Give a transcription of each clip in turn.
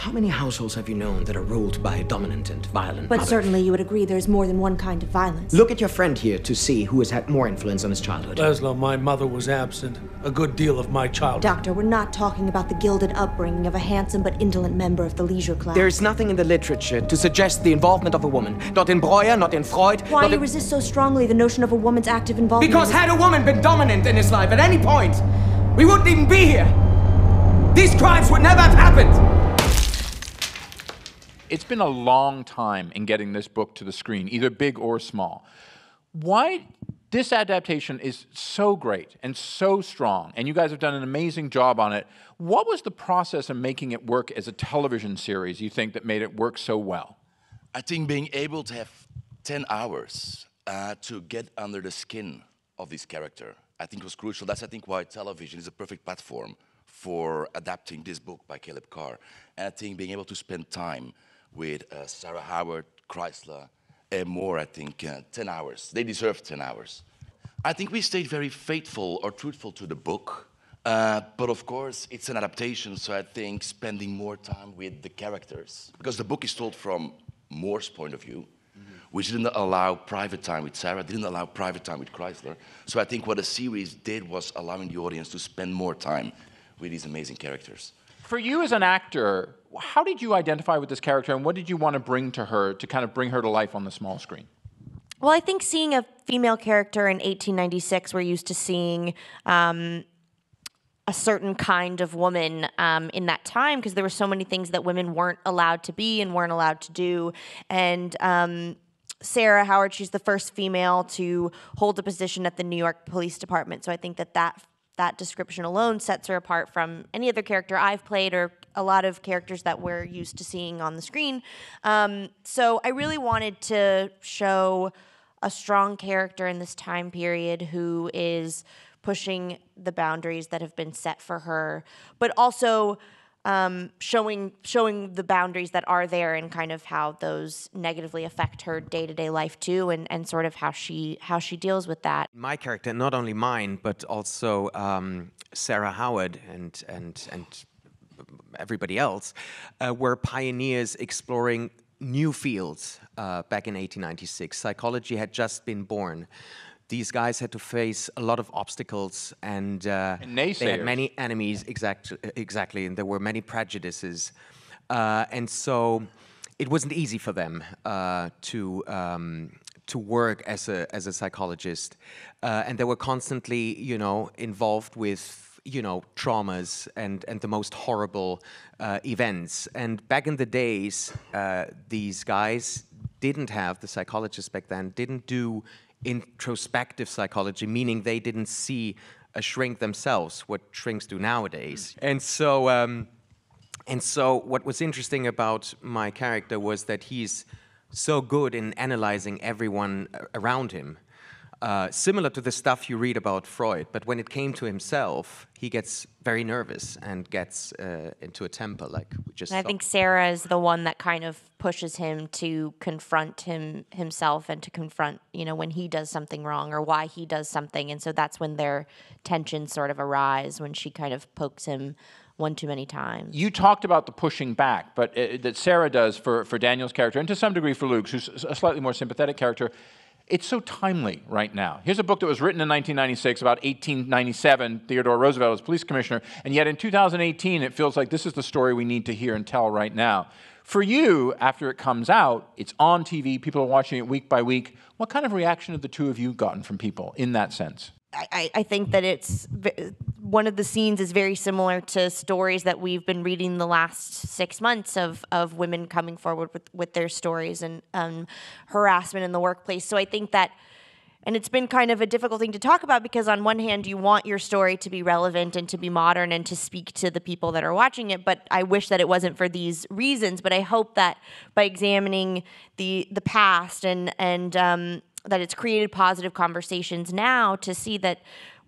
How many households have you known that are ruled by a dominant and violent But mother? certainly you would agree there's more than one kind of violence. Look at your friend here to see who has had more influence on his childhood. Laszlo, my mother was absent a good deal of my childhood. Doctor, we're not talking about the gilded upbringing of a handsome but indolent member of the leisure class. There is nothing in the literature to suggest the involvement of a woman. Not in Breuer, not in Freud. Why do you resist so strongly the notion of a woman's active involvement? Because had a woman been dominant in his life at any point, we wouldn't even be here. These crimes would never have happened. It's been a long time in getting this book to the screen, either big or small. Why this adaptation is so great and so strong, and you guys have done an amazing job on it. What was the process of making it work as a television series, you think, that made it work so well? I think being able to have 10 hours to get under the skin of this character, I think was crucial. That's, I think, why television is a perfect platform for adapting this book by Caleb Carr. And I think being able to spend time with Sarah Howard, Chrysler, and more, I think, 10 hours. They deserve 10 hours. I think we stayed very faithful or truthful to the book, but of course, it's an adaptation, so I think spending more time with the characters. Because the book is told from Moore's point of view, which didn't allow private time with Sarah, didn't allow private time with Chrysler. So I think what the series did was allowing the audience to spend more time with these amazing characters. For you as an actor, how did you identify with this character, and what did you want to bring to her to kind of bring her to life on the small screen? Well, I think seeing a female character in 1896, we're used to seeing a certain kind of woman in that time, because there were so many things that women weren't allowed to be and weren't allowed to do. And Sarah Howard, she's the first female to hold a position at the New York Police Department. So I think that description alone sets her apart from any other character I've played or a lot of characters that we're used to seeing on the screen. So I really wanted to show a strong character in this time period who is pushing the boundaries that have been set for her, but also showing the boundaries that are there and kind of how those negatively affect her day-to-day life too, and sort of how she deals with that. My character, not only mine, but also Sarah Howard and everybody else, were pioneers exploring new fields back in 1896. Psychology had just been born. These guys had to face a lot of obstacles, and they had many enemies, exactly, and there were many prejudices. And so it wasn't easy for them to work as a psychologist. And they were constantly, involved with traumas and the most horrible events. And back in the days, these guys didn't have, the psychologists back then, didn't do introspective psychology, meaning they didn't see a shrink themselves, what shrinks do nowadays. And so what was interesting about my character was that he's so good in analyzing everyone around him. Similar to the stuff you read about Freud, but when it came to himself, he gets very nervous and gets into a temper, like we just saw. I think Sarah is the one that kind of pushes him to confront himself and to confront, when he does something wrong or why he does something, and so that's when their tensions sort of arise, when she kind of pokes him one too many times. You talked about the pushing back, but that Sarah does for Daniel's character, and to some degree for Luke's, who's a slightly more sympathetic character. It's so timely right now. Here's a book that was written in 1996 about 1897, Theodore Roosevelt as police commissioner, and yet in 2018 it feels like this is the story we need to hear and tell right now. For you, after it comes out, it's on TV, people are watching it week by week. What kind of reaction have the two of you gotten from people in that sense? I think that it's one of the scenes is very similar to stories that we've been reading the last 6 months of women coming forward with their stories and harassment in the workplace. So I think that, and it's been kind of a difficult thing to talk about because on one hand you want your story to be relevant and to be modern and to speak to the people that are watching it, but I wish that it wasn't for these reasons. But I hope that by examining the past and that it's created positive conversations now to see that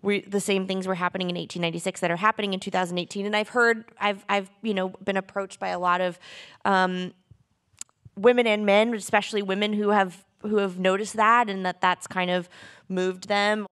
the same things were happening in 1896 that are happening in 2018. And I've been approached by a lot of women and men, especially women who have noticed that and that's kind of moved them.